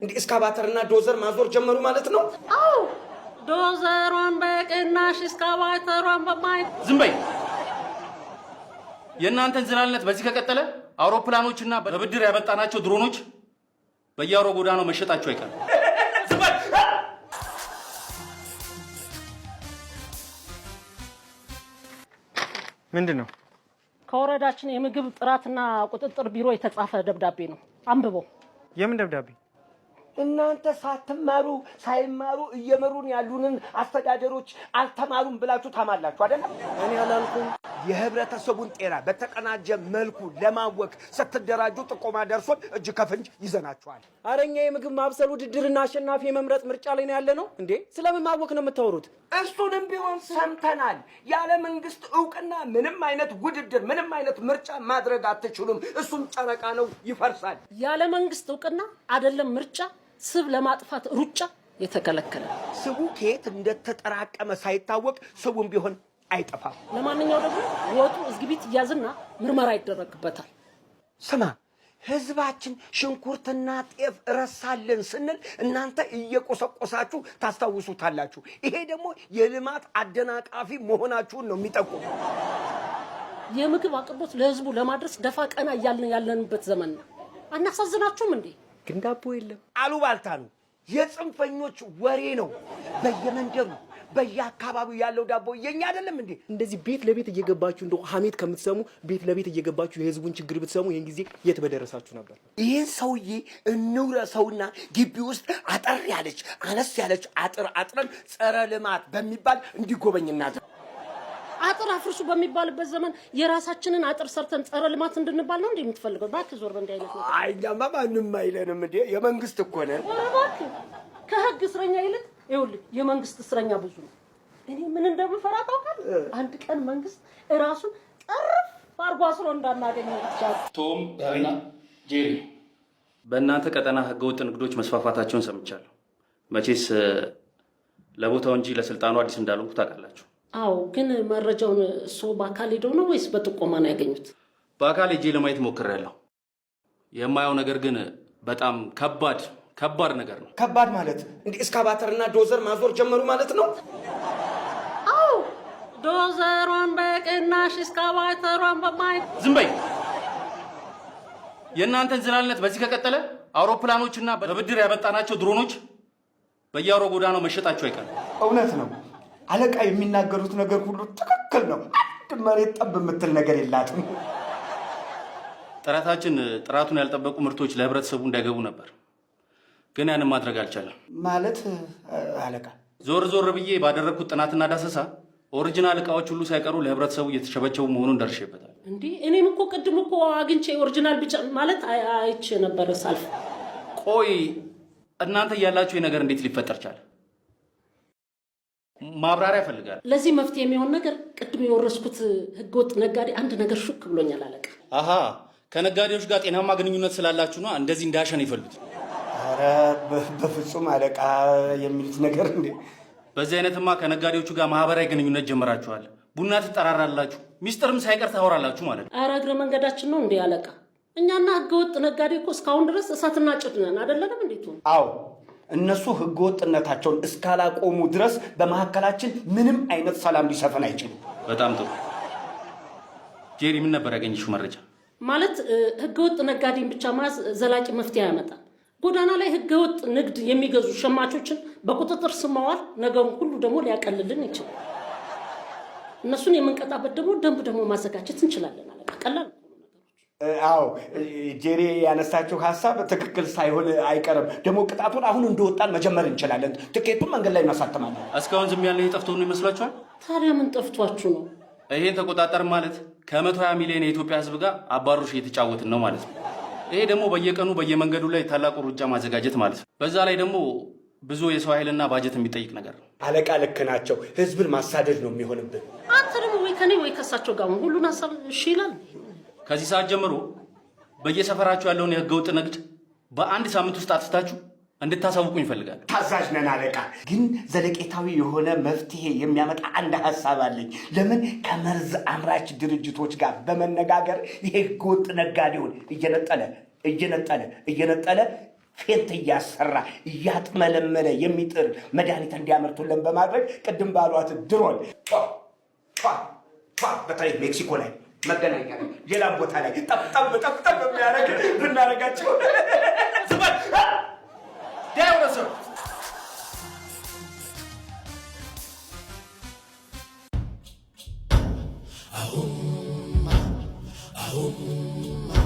እንዴ እስካባተርና ዶዘር ማዞር ጀመሩ ማለት ነው? አዎ ዶዘሯን በቅናሽ እስካባተሯን በማይ ዝም በይ። የእናንተን ዝናልነት በዚህ ከቀጠለ አውሮፕላኖችና በብድር ያመጣናቸው ድሮኖች በየአውሮ ጎዳናው መሸጣቸው አይቀርም። ዝም በይ። ምንድነው? ከወረዳችን የምግብ ጥራትና ቁጥጥር ቢሮ የተጻፈ ደብዳቤ ነው። አንብበው። የምን ደብዳቤ? እናንተ ሳትማሩ ሳይማሩ እየመሩን ያሉንን አስተዳደሮች አልተማሩም ብላችሁ ታማላችሁ አይደል? እኔ አላልኩም። የህብረተሰቡን ጤና በተቀናጀ መልኩ ለማወቅ ስትደራጁ ጥቆማ ደርሶን እጅ ከፍንጅ ይዘናችኋል። አረኛ የምግብ ማብሰል ውድድርና አሸናፊ የመምረጥ ምርጫ ላይ ነው ያለ ነው እንዴ? ስለምን ማወቅ ነው የምታወሩት? እሱንም ቢሆን ሰምተናል። ያለ መንግስት እውቅና ምንም አይነት ውድድር ምንም አይነት ምርጫ ማድረግ አትችሉም። እሱም ጨረቃ ነው፣ ይፈርሳል። ያለ መንግስት እውቅና አይደለም ምርጫ ስብ ለማጥፋት ሩጫ የተከለከለ። ስቡ ከየት እንደተጠራቀመ ሳይታወቅ ስቡም ቢሆን አይጠፋም። ለማንኛው ደግሞ ወጡ እዝግቢት ይያዝና ምርመራ ይደረግበታል። ስማ፣ ህዝባችን ሽንኩርትና ጤፍ ረሳለን ስንል እናንተ እየቆሰቆሳችሁ ታስታውሱታላችሁ። ይሄ ደግሞ የልማት አደናቃፊ መሆናችሁን ነው የሚጠቁም። የምግብ አቅርቦት ለህዝቡ ለማድረስ ደፋ ቀና እያልን ያለንበት ዘመን ነው። አናሳዝናችሁም እንዴ? ግን ዳቦ የለም። አሉባልታ ነው፣ የጽንፈኞች ወሬ ነው። በየመንደሩ በየአካባቢው ያለው ዳቦ የኛ አይደለም እንዴ? እንደዚህ ቤት ለቤት እየገባችሁ እንደው ሐሜት ከምትሰሙ ቤት ለቤት እየገባችሁ የህዝቡን ችግር ብትሰሙ ይሄን ጊዜ የት በደረሳችሁ ነበር። ይሄን ሰውዬ እንውረሰውና ግቢ ውስጥ አጠር ያለች አነስ ያለች አጥር አጥረን ጸረ ልማት በሚባል እንዲጎበኝና አጥር አፍርሱ በሚባልበት ዘመን የራሳችንን አጥር ሰርተን ጸረ ልማት እንድንባል ነው እንዴ የምትፈልገው? እባክህ ዞር በእንዲህ አይነት ነገር። አይኛማ ማንም አይለንም እንዴ? የመንግስት እኮ ነን። እባክህ ከህግ እስረኛ ይልቅ ይኸውልህ የመንግስት እስረኛ ብዙ ነው። እኔ ምን እንደምፈራ ታውቃለህ? አንድ ቀን መንግስት እራሱን ጠርፍ አርጎ አስሮ እንዳናገኘው ይቻላል። ቶም እና ጄሪ በእናንተ ቀጠና ህገወጥ ንግዶች መስፋፋታቸውን ሰምቻለሁ። መቼስ ለቦታው እንጂ ለስልጣኑ አዲስ እንዳልሆንኩ ታውቃላችሁ። አዎ፣ ግን መረጃውን እሱ በአካል ሄደው ነው ወይስ በጥቆማ ነው ያገኙት? በአካል ሄጄ ለማየት ሞክሬያለሁ። የማየው ነገር ግን በጣም ከባድ ነገር ነው። ከባድ ማለት እንዴ እስካባተርና ዶዘር ማዞር ጀመሩ ማለት ነው? አዎ፣ ዶዘሯን በቅናሽ እስካባተሯን በማይ ዝም በይ። የእናንተን ዝናልነት በዚህ ከቀጠለ አውሮፕላኖችና በብድር ያመጣናቸው ድሮኖች በየአውሮ ጎዳናው መሸጣቸው አይቀርም። እውነት ነው። አለቃ የሚናገሩት ነገር ሁሉ ትክክል ነው። አንድ መሬት ጠብ የምትል ነገር የላትም። ጥረታችን ጥራቱን ያልጠበቁ ምርቶች ለህብረተሰቡ እንዳይገቡ ነበር፣ ግን ያንን ማድረግ አልቻለም። ማለት አለቃ ዞር ብዬ ባደረግኩት ጥናትና ዳሰሳ ኦሪጂናል እቃዎች ሁሉ ሳይቀሩ ለህብረተሰቡ እየተሸበቸቡ መሆኑን ደርሼበታል። እንዴ እኔም እኮ ቅድም እኮ አግኝቼ ኦሪጂናል ብቻ ማለት አይቼ ነበር ሳልፍ። ቆይ እናንተ እያላችሁ ይህ ነገር እንዴት ሊፈጠር ቻለ? ማብራሪያ ፈልጋለሁ። ለዚህ መፍትሄ የሚሆን ነገር ቅድም የወረስኩት ህገወጥ ነጋዴ አንድ ነገር ሹክ ብሎኛል አለቃ። አሃ ከነጋዴዎች ጋር ጤናማ ግንኙነት ስላላችሁ ነው እንደዚህ እንዳሸን ይፈልጉት። ኧረ በፍጹም አለቃ የሚሉት ነገር እንዴ! በዚህ አይነትማ ከነጋዴዎቹ ጋር ማህበራዊ ግንኙነት ጀመራችኋል። ቡና ትጠራራላችሁ፣ ሚስጥርም ሳይቀር ታወራላችሁ ማለት ነው። ኧረ እግረ መንገዳችን ነው እንዴ አለቃ? እኛና ህገወጥ ነጋዴ እኮ እስካሁን ድረስ እሳትና ጭድ ነን አይደለም እንዴት ነው? አዎ እነሱ ህገወጥነታቸውን እስካላቆሙ ድረስ በመካከላችን ምንም አይነት ሰላም ሊሰፍን አይችልም። በጣም ጥሩ ጄሪ፣ ምን ነበር ያገኘሽው መረጃ? ማለት ህገወጥ ነጋዴን ብቻ ማዝ ዘላቂ መፍትሄ ያመጣል። ጎዳና ላይ ህገወጥ ንግድ የሚገዙ ሸማቾችን በቁጥጥር ስር ማዋል ነገሩን ሁሉ ደግሞ ሊያቀልልን ይችላል። እነሱን የምንቀጣበት ደግሞ ደንብ ደግሞ ማዘጋጀት እንችላለን አለቃ። ቀላል አዎ ጄሪ ያነሳችው ሀሳብ ትክክል ሳይሆን አይቀርም። ደግሞ ቅጣቱን አሁን እንደወጣን መጀመር እንችላለን። ትኬቱን መንገድ ላይ እናሳትማለን። እስካሁን ዝም ያለ ጠፍቶ ነው ይመስላችኋል? ታዲያ ምን ጠፍቷችሁ ነው? ይሄን ተቆጣጠር ማለት ከ120 ሚሊዮን የኢትዮጵያ ህዝብ ጋር አባሮሽ እየተጫወትን ነው ማለት ነው። ይሄ ደግሞ በየቀኑ በየመንገዱ ላይ ታላቁ ሩጫ ማዘጋጀት ማለት ነው። በዛ ላይ ደግሞ ብዙ የሰው ኃይልና ባጀት የሚጠይቅ ነገር ነው። አለቃ ልክ ናቸው። ህዝብን ማሳደድ ነው የሚሆንብን። አንተ ደግሞ ወይ ከኔ ወይ ከሳቸው ጋር ሁሉን ሀሳብ እሺ ይላል። ከዚህ ሰዓት ጀምሮ በየሰፈራችሁ ያለውን የህገወጥ ንግድ በአንድ ሳምንት ውስጥ አጥፍታችሁ እንድታሳውቁኝ ይፈልጋል። ታዛዥ ነን አለቃ። ግን ዘለቄታዊ የሆነ መፍትሄ የሚያመጣ አንድ ሀሳብ አለኝ። ለምን ከመርዝ አምራች ድርጅቶች ጋር በመነጋገር ይሄ ህገወጥ ነጋዴውን እየነጠለ ፌንት እያሰራ እያጥመለመለ የሚጥር መድኃኒት እንዲያመርቱልን በማድረግ ቅድም ባሏት ድሮን በተለይ ሜክሲኮ ላይ መገናኛ ላይ ሌላም ቦታ ላይ ጠብጠብ የሚያደርግ ብናደርጋቸው ዝባል ዳይወረሰ Ahum,